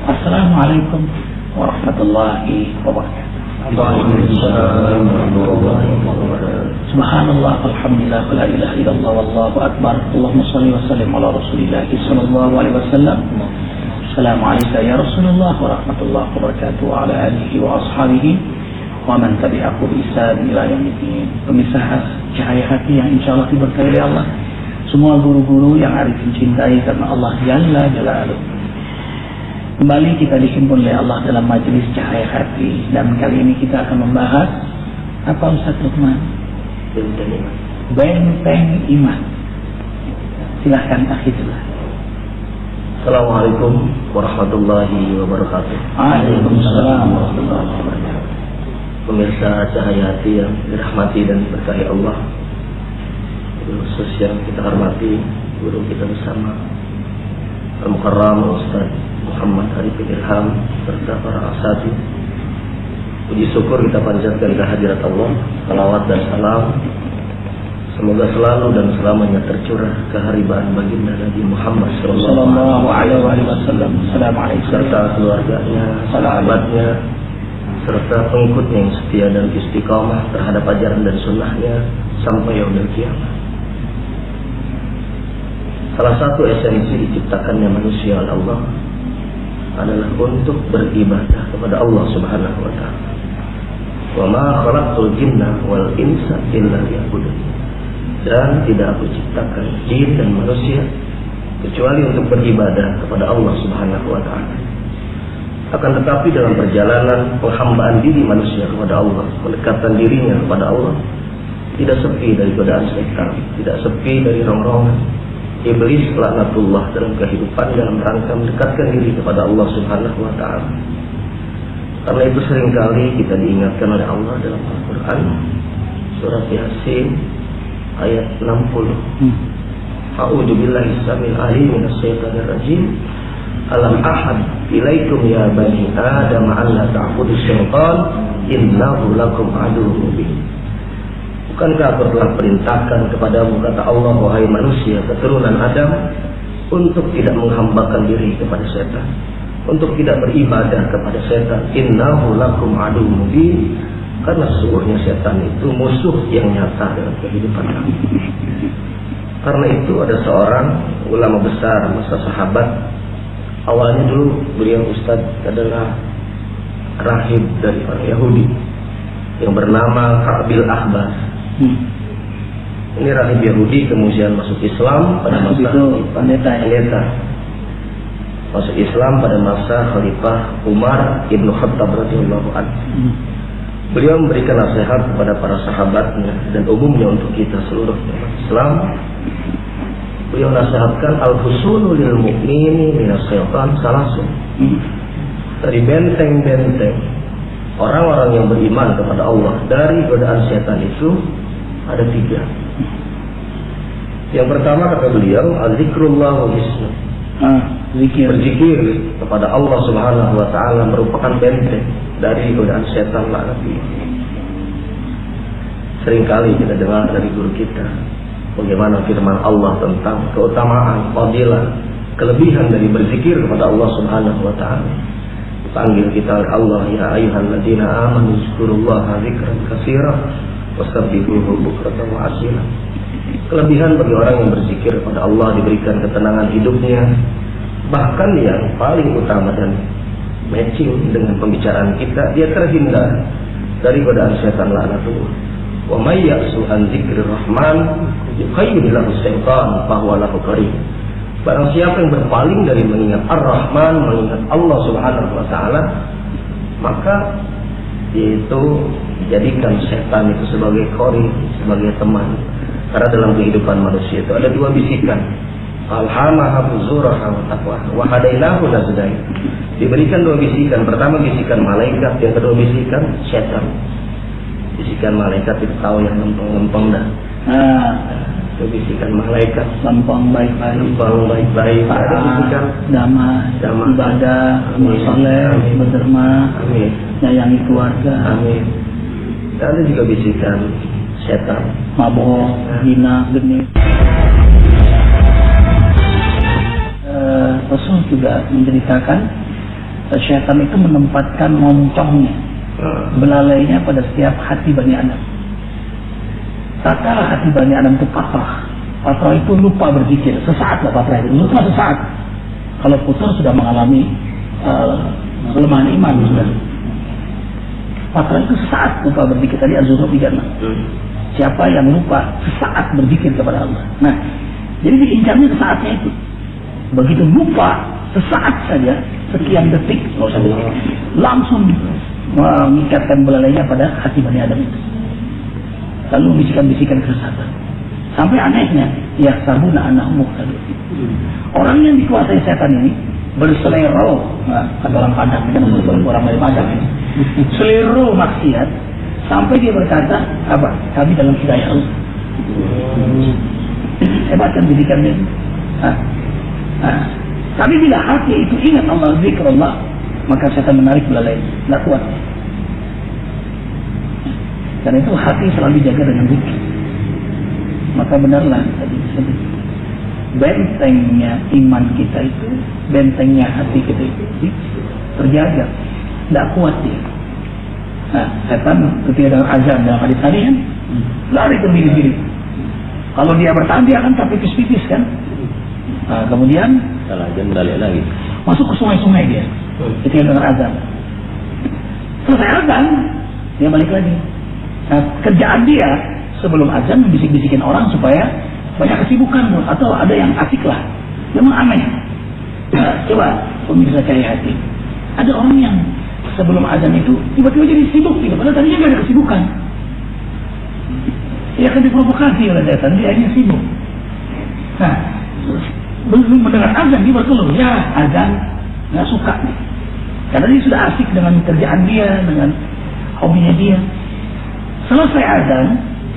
Assalamualaikum warahmatullahi wabarakatuh. Waalaikumsalam warahmatullahi wabarakatuh. Subhanallah, alhamdulillah, la ilaha illallah, wallahu akbar. Allahumma salli wa sallim ala Rasulillah sallallahu alaihi wasallam. Assalamualaikum ya Rasulullah warahmatullahi wabarakatuh, wa ala alihi wa ashabihi wa man tabi'ahu bi ihsan ila yaumiddin. Pemirsa Cahaya Hati yang insyaallah diberkahi oleh Allah, semua guru-guru yang arif mencintai karena Allah Jalla Jalaluhu. Kembali kita dihimpun oleh Allah dalam majelis Cahaya Hati, dan kali ini kita akan membahas apa Ustaz Lukman? Benteng iman. Silahkan akhirlah. Assalamualaikum warahmatullahi wabarakatuh. Waalaikumsalam warahmatullahi wabarakatuh. Pemirsa Cahaya Hati yang dirahmati dan diberkahi Allah, khusus yang kita hormati guru kita bersama Al-Mukarram Ustaz Muhammad Arifin Ilham serta para asatidz. Puji syukur kita panjatkan kehadirat Allah, salawat dan salam semoga selalu dan selamanya tercurah keharibaan baginda Nabi Muhammad sallallahu alaihi wasallam, serta keluarganya, sahabatnya, serta pengikutnya yang setia dan istiqamah terhadap ajaran dan sunnahnya sampai yaumil qiyamah. Salah satu esensi diciptakannya manusia oleh Allah adalah untuk beribadah kepada Allah Subhanahu wa taala. Wa ma khalaqtul jinna wal insa illa liya'budun. Dan tidak aku ciptakan jin dan manusia kecuali untuk beribadah kepada Allah Subhanahu wa taala. Akan tetapi dalam perjalanan penghambaan diri manusia kepada Allah, mendekatkan dirinya kepada Allah, tidak sepi dari godaan setan, tidak sepi dari rongrongan iblis laknatullah dalam kehidupan dalam rangka mendekatkan diri kepada Allah Subhanahu wa taala. Karena itu seringkali kita diingatkan oleh Allah dalam Al-Qur'an surat Yasin ayat 60. A'udzu billahi samil alim minasy syaithanir rajim. Alam ahad ilaikum ya bani Adam an la ta'budu syaitan innahu lakum aduwwun mubin. Bukankah aku telah perintahkan kepadamu, kata Allah, wahai manusia keturunan Adam, untuk tidak menghambakan diri kepada setan, untuk tidak beribadah kepada setan. Innahu lakum aduwwun mubin. Karena sesungguhnya setan itu musuh yang nyata dalam kehidupan kami. Karena itu ada seorang ulama besar masa sahabat. Awalnya dulu beliau Ustaz adalah rahib dari orang Yahudi yang bernama Ka'bil Ahbar. Ini rahib Yahudi kemudian masuk Islam pada masa pendeta masuk Islam pada masa Khalifah Umar Ibnu Khattab radhiyallahu anhu. Beliau memberikan nasihat kepada para sahabatnya dan umumnya untuk kita seluruh umat Islam. Beliau nasihatkan al-husulu lil mu'mini minas syaitan salasun. Dari benteng-benteng orang-orang yang beriman kepada Allah dari godaan setan itu ada 3. Yang pertama kata beliau al-zikrullah wa hisnu. Berzikir kepada Allah Subhanahu wa taala merupakan benteng dari godaan setan laknatullah. Seringkali kita dengar dari guru kita bagaimana firman Allah tentang keutamaan, fadilah, kelebihan dari berzikir kepada Allah Subhanahu wa taala. Panggil kita oleh Allah, ya ayyuhalladzina amanu dzkurullaha dzikran katsiran wasabbihuhu bukratan wa asila. Kelebihan bagi orang yang berzikir kepada Allah, diberikan ketenangan hidupnya, bahkan yang paling utama dan matching dengan pembicaraan kita, dia terhindar dari godaan setan laknatullah. Wa may ya'su an dzikrir rahman yuqayyid lahu syaitan fa huwa lahu qarin. Barang siapa yang berpaling dari mengingat Ar-Rahman, mengingat Allah Subhanahu wa taala, maka itu jadikan setan itu sebagai qarin, sebagai teman. Karena dalam kehidupan manusia itu ada 2 bisikan. Alhamaha fujuraha wa taqwa wa hadainahu najdain. Diberikan 2 bisikan. Pertama bisikan malaikat, yang kedua bisikan setan. Bisikan malaikat itu tahu yang lempeng-lempeng dah. Itu bisikan malaikat lempeng baik-baik. Ada bisikan damai, ibadah, amal saleh, berderma, nyayangi keluarga. Amin. Dan ada juga bisikan setan, mabok, hina, genit. Rasul juga menceritakan syaitan itu menempatkan moncongnya, belalainya pada setiap hati Bani Adam. Tak kala hati Bani Adam itu pasrah itu lupa berzikir, sesaat lah pasrah itu, lupa sesaat. Kalau putus sudah mengalami kelemahan iman sudah. Pasrah itu sesaat lupa berzikir, tadi Az-Zukhruf 36. Siapa yang lupa sesaat berzikir kepada Allah. Nah, jadi diincarnya sesaatnya itu. Begitu lupa sesaat saja, sekian detik, nggak usah detik, langsung mengikatkan belalainya pada hati Bani Adam itu. Lalu bisikan-bisikan kesesatan. Sampai anehnya, ya sabuna anahum muhtadun. Orang yang dikuasai setan ini berselero, kata orang Padang, kan orang dari Padang ini, selero maksiat, sampai dia berkata, apa? Kami dalam hidayah Allah. Hebat kan bisikannya. Tapi bila hati itu ingat Allah, zikrullah, maka setan menarik belalai, nggak kuat. Karena itu hati selalu dijaga dengan zikir. Maka benarlah tadi disebut, bentengnya iman kita itu, bentengnya hati kita itu terjaga, tidak kuat dia. Nah, setan ketika dengan azan dalam hadis tadi kan, lari sendiri-sendiri. Kalau dia bertahan dia akan tak pipis-pipis kan. Nah, kemudian salah azan balik lagi, masuk ke sungai-sungai dia ketika dengan azan. Selesai azan dia balik lagi. Nah, kerjaan dia sebelum azan membisik-bisikin orang supaya banyak kesibukan atau ada yang asik lah. Memang aneh. Nah, coba pemirsa Cahaya Hati, ada orang yang sebelum azan itu tiba-tiba jadi sibuk gitu, padahal tadinya nggak ada kesibukan. Dia akan diprovokasi oleh setan, dia hanya sibuk. Nah, belum mendengar azan dia berkeluh, ya azan nggak suka, karena dia sudah asik dengan kerjaan dia, dengan hobinya dia. Selesai azan,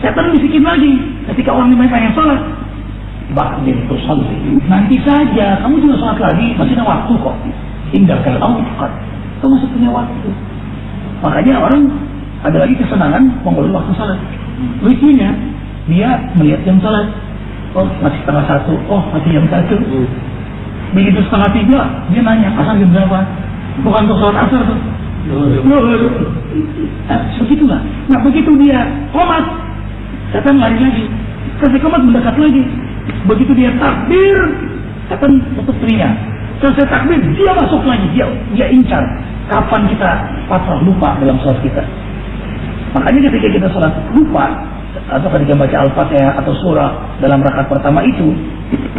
setan bisikin lagi. Ketika orang dimana yang sholat, ba'dil tusalli, nanti saja, kamu juga sholat lagi, masih ada waktu kok. Indahkan awqat, kamu masih punya waktu. Makanya orang ada lagi kesenangan mengulur waktu sholat. Lucunya, dia melihat jam sholat, oh masih setengah 1, oh masih jam 1. Begitu setengah 3, dia nanya, asal jam berapa? Bukan untuk sholat asar tuh. Nah, begitulah. Nah, begitu dia qomat, setan lari lagi. Selesai qomat mendekat lagi. Begitu dia takbir, setan tutup telinga. Selesai takbir, dia masuk lagi. Dia incar. Kapan kita pasrah lupa dalam sholat kita? Makanya ketika kita sholat lupa, atau ketika baca Al-Fatihah atau surah dalam rakaat pertama itu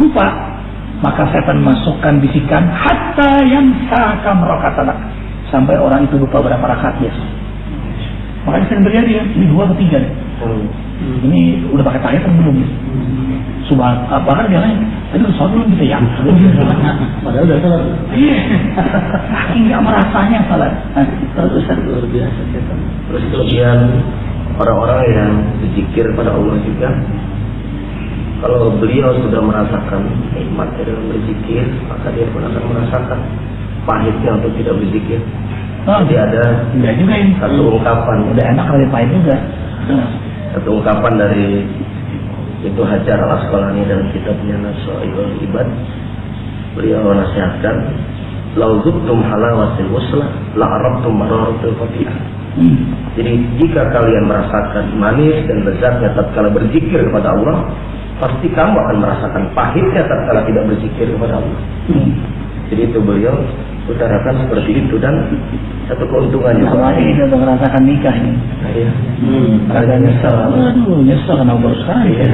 lupa, maka setan masukkan bisikan hatta yang sakam rakaat, sampai orang itu lupa berapa rakaat dia. Makanya sering terjadi ya, ini 2 atau 3 deh. Ini udah pakai tahiyat atau belum? Bahkan dia nanya, tadi udah sholat belum gitu ya? Padahal udah sholat. Iya. Saking nggak merasanya sholat. Terus luar biasa setan. Terus kelebihan orang-orang yang berzikir pada Allah juga, kalau beliau sudah merasakan nikmatnya dalam berzikir, maka dia pun akan merasakan pahitnya untuk tidak berzikir. Jadi ada juga ini satu ungkapan, udah enak kali pahit juga. Satu ungkapan dari itu Hajar Al-Asqalani dalam kitabnya Nasaihul Ibad. Beliau nasihatkan, "Lau zubtum halawatil uslah, la arabtum mararatul fatihah." Jadi jika kalian merasakan manis dan lezatnya tatkala berzikir kepada Allah, pasti kamu akan merasakan pahitnya tatkala tidak berzikir kepada Allah. Jadi itu beliau utarakan seperti itu, dan satu keuntungan juga. Apalagi kita udah merasakan nikah ini. Iya. Agak nyesel. Aduh, nyesel karena baru sekarang ya.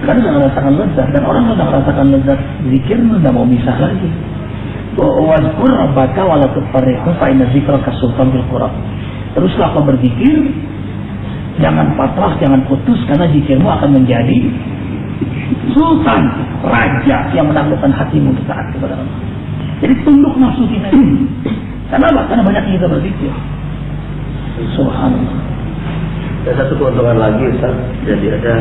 Karena sudah merasakan lezat, dan orang sudah merasakan lezat zikir sudah mau misah lagi. Wazkur rabbaka wala tufarriqu fa inna dzikraka sultan bil Qur'an. Teruslah kau berzikir, jangan patah, jangan putus, karena zikirmu akan menjadi sultan, raja yang menaklukkan hatimu taat kepada Allah. Jadi tunduk nafsu kita ini. Karena apa? Karena banyak kita berzikir. Subhanallah. Dan satu keuntungan lagi, Ustaz. Jadi ada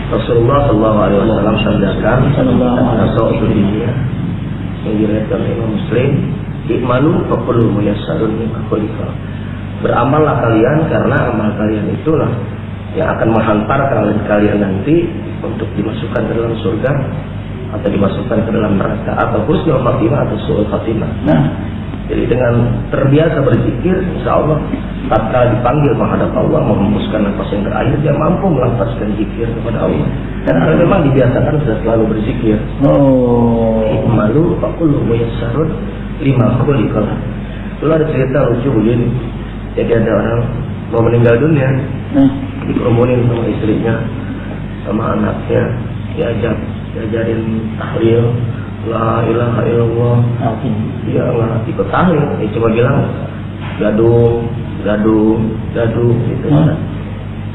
Rasulullah SAW sabdakan tentang soal dunia yang diriwayatkan Imam Muslim, "I'malu fa kullu muyassarun lima khuliqa." Beramallah kalian, karena amal kalian itulah yang akan menghantarkan kalian nanti untuk dimasukkan ke dalam surga. atau dimasukkan ke dalam neraka, atau husnul khatimah atau su'ul khatimah. Nah, Jadi dengan terbiasa berzikir, insya Allah tatkala dipanggil menghadap Allah menghembuskan nafas yang terakhir, dia mampu melafazkan zikir kepada Allah. Dan kalau memang dibiasakan sudah selalu berzikir. Ikmalu faqulu muyassarun lima khuliqal. Dulu ada cerita lucu begini. Jadi ada orang mau meninggal dunia, dikerumunin sama istrinya, sama anaknya, diajarin tahlil, la ilaha illallah. Dia nggak ikut tahlil, dia cuma bilang gaduh gitu.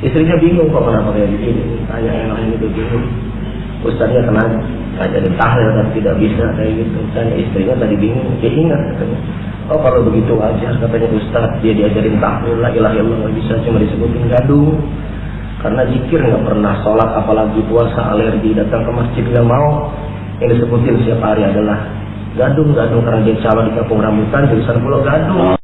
Istrinya bingung kok kenapa kayak begini, tanya yang lain itu bingung. Ustaznya kenapa ngajarin tahlil dan tidak bisa kayak gitu. Tanya istrinya tadi bingung, dia ingat katanya. Oh kalau begitu wajar katanya Ustaz, dia diajarin tahlil la ilaha illallah nggak bisa, cuma disebutin gaduh. Karena zikir nggak pernah, sholat apalagi puasa, alergi, datang ke masjid nggak mau. Yang disebutin setiap hari adalah gadung karena dia calon di kampung rambutan, jurusan Pulau Gadung.